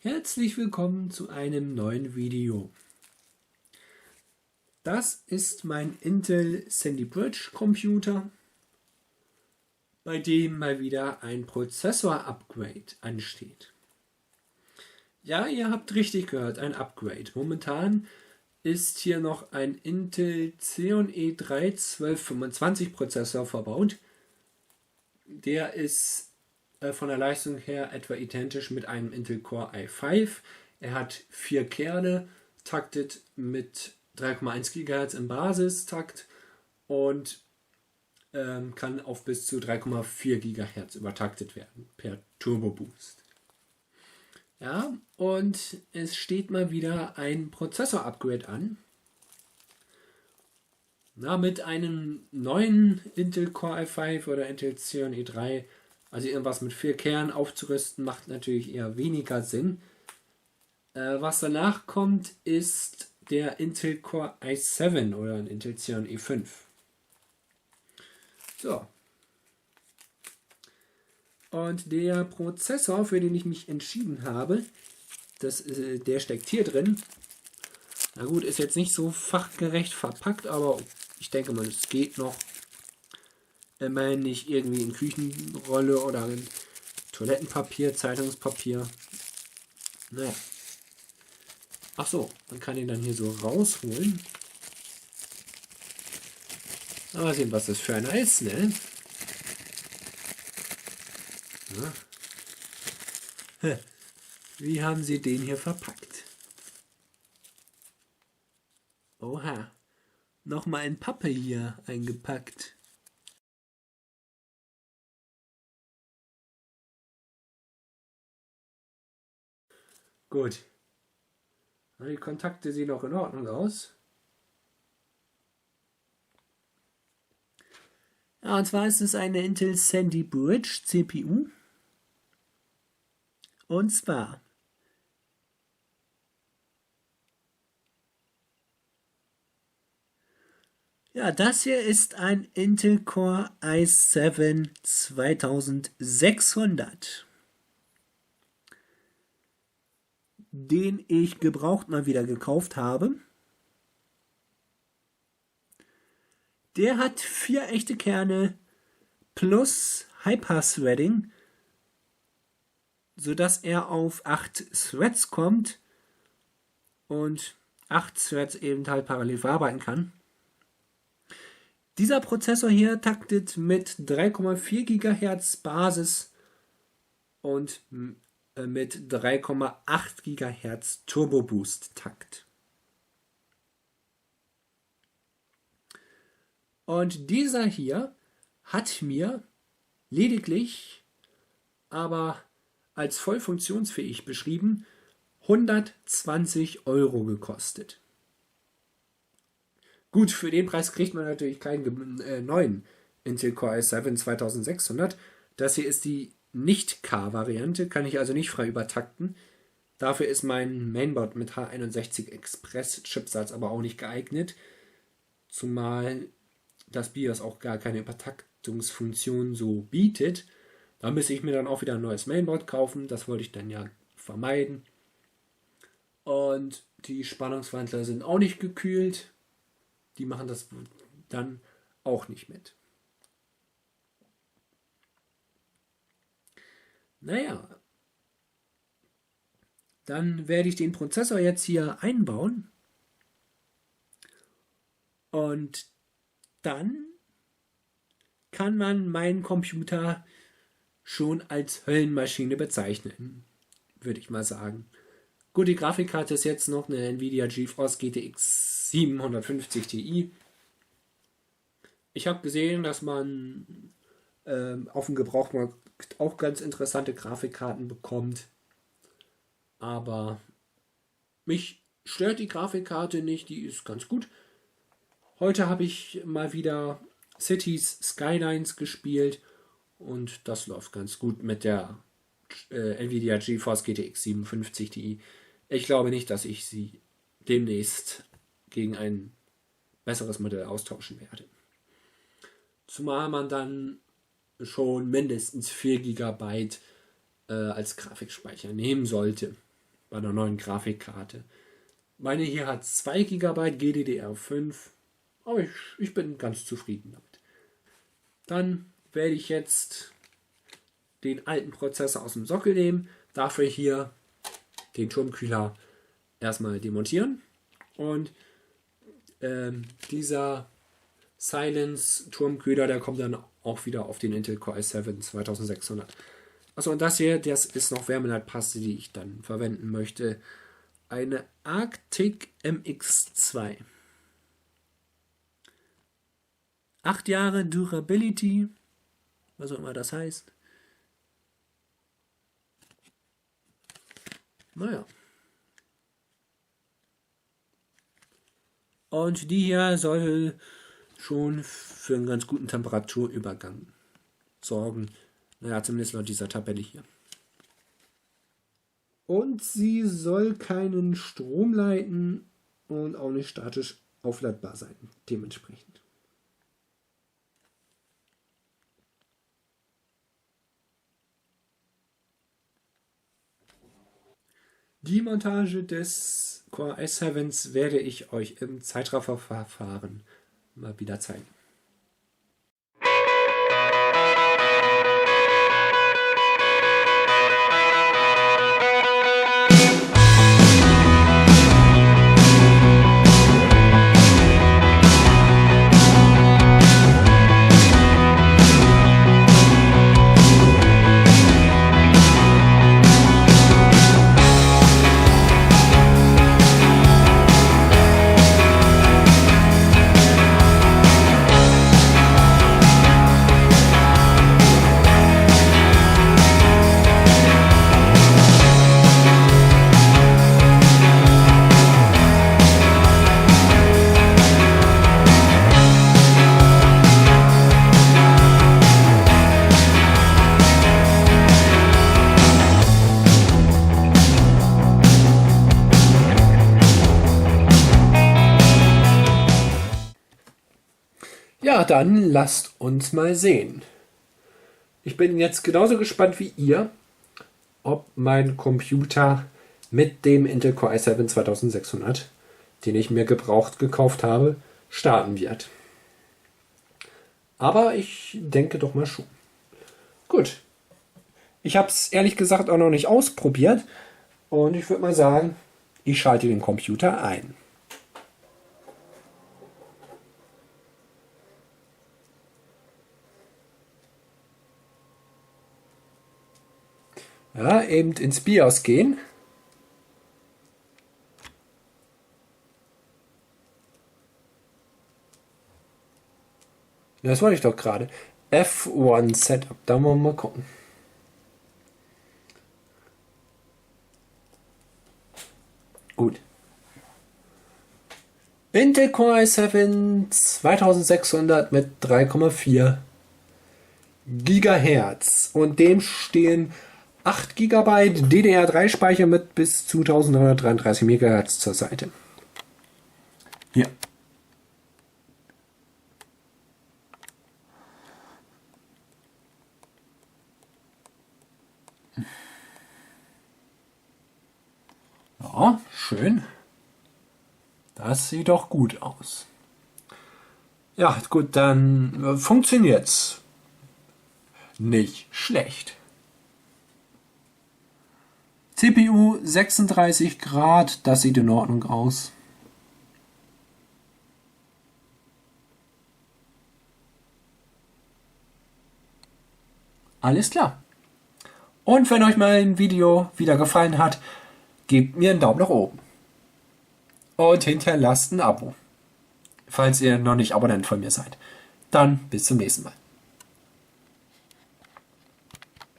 Herzlich willkommen zu einem neuen Video. Das ist mein Intel Sandy Bridge Computer, bei dem mal wieder ein Prozessor-Upgrade ansteht. Ja, ihr habt richtig gehört, ein Upgrade. Momentan ist hier noch ein Intel Xeon E3 1225 Prozessor verbaut. Der ist von der Leistung her etwa identisch mit einem Intel Core i5. Er hat 4 Kerne, taktet mit 3,1 GHz im Basistakt und kann auf bis zu 3,4 GHz übertaktet werden per Turbo Boost. Ja, und es steht mal wieder ein Prozessor-Upgrade an. Na, mit einem neuen Intel Core i5 oder Intel Xeon E3, also irgendwas mit 4 Kernen aufzurüsten, macht natürlich eher weniger Sinn. Was danach kommt, ist der Intel Core i7 oder ein Intel Xeon E5. So. Und der Prozessor, für den ich mich entschieden habe, der steckt hier drin. Na gut, ist jetzt nicht so fachgerecht verpackt, aber ich denke mal, es geht noch. Immerhin nicht irgendwie in Küchenrolle oder in Toilettenpapier, Zeitungspapier. Naja. Ach so, man kann ihn dann hier so rausholen. Mal sehen, was das für einer ist, ne? Ja. Wie haben sie den hier verpackt? Oha. Nochmal in Pappe hier eingepackt. Gut. Die Kontakte sehen noch in Ordnung aus. Ja, und zwar ist es eine Intel Sandy Bridge CPU. Und zwar ja, das hier ist ein Intel Core i7 2600, den ich gebraucht mal wieder gekauft habe. Der hat 4 echte Kerne plus Hyper-Threading, sodass er auf 8 Threads kommt und 8 Threads eben halt parallel verarbeiten kann. Dieser Prozessor hier taktet mit 3,4 GHz Basis und mit 3,8 GHz Turbo Boost Takt. Und dieser hier hat mir lediglich, aber als voll funktionsfähig beschrieben, 120 € gekostet. Gut, für den Preis kriegt man natürlich keinen neuen Intel Core i7 2600. Das hier ist die Nicht-K-Variante, kann ich also nicht frei übertakten. Dafür ist mein Mainboard mit H61 Express Chipsatz aber auch nicht geeignet, zumal das BIOS auch gar keine Übertaktungsfunktion so bietet. Da müsste ich mir dann auch wieder ein neues Mainboard kaufen, das wollte ich dann ja vermeiden. Und die Spannungswandler sind auch nicht gekühlt. Die machen das dann auch nicht mit. Naja, dann werde ich den Prozessor jetzt hier einbauen und dann kann man meinen Computer schon als Höllenmaschine bezeichnen, würde ich mal sagen. Gut, die Grafikkarte ist jetzt noch eine Nvidia GeForce GTX 750 Ti. Ich habe gesehen, dass man auf dem Gebrauchtmarkt auch ganz interessante Grafikkarten bekommt. Aber mich stört die Grafikkarte nicht, die ist ganz gut. Heute habe ich mal wieder Cities Skylines gespielt und das läuft ganz gut mit der Nvidia GeForce GTX 750 Ti. Ich glaube nicht, dass ich sie demnächst gegen ein besseres Modell austauschen werde. Zumal man dann schon mindestens 4 GB als Grafikspeicher nehmen sollte. bei einer neuen Grafikkarte. Meine hier hat 2 GB GDDR5, aber ich bin ganz zufrieden damit. Dann werde ich jetzt den alten Prozessor aus dem Sockel nehmen, dafür hier den Turmkühler erstmal demontieren und dieser Silence Turmkühler, der kommt dann auch wieder auf den Intel Core i7 2600. Achso, und das hier, das ist noch Wärmeleitpaste, die ich dann verwenden möchte. Eine Arctic MX2. 8 Jahre Durability, was auch immer das heißt. Naja. Und die hier soll schon für einen ganz guten Temperaturübergang sorgen. Naja, zumindest laut dieser Tabelle hier. Und sie soll keinen Strom leiten und auch nicht statisch aufladbar sein, dementsprechend. Die Montage des Core i7 werde ich euch im Zeitrafferverfahren mal wieder zeigen. Ja, dann lasst uns mal sehen. Ich bin jetzt genauso gespannt wie ihr, ob mein Computer mit dem Intel Core i7 2600, den ich mir gebraucht gekauft habe, starten wird. Aber ich denke doch mal schon. Gut. Ich habe es ehrlich gesagt auch noch nicht ausprobiert und ich würde mal sagen, ich schalte den Computer ein. Ja, eben ins BIOS gehen. Das wollte ich doch gerade. F1 Setup, da wollen wir mal gucken. Gut. Intel Core i7 2600 mit 3,4 Gigahertz und dem stehen 8 GB DDR3-Speicher mit bis zu 1333 MHz zur Seite. Hier. Ja, schön. Das sieht doch gut aus. Ja, gut, dann funktioniert's. Nicht schlecht. CPU 36 Grad, das sieht in Ordnung aus. Alles klar. Und wenn euch mein Video wieder gefallen hat, gebt mir einen Daumen nach oben. Und hinterlasst ein Abo, falls ihr noch nicht Abonnent von mir seid. Dann bis zum nächsten Mal.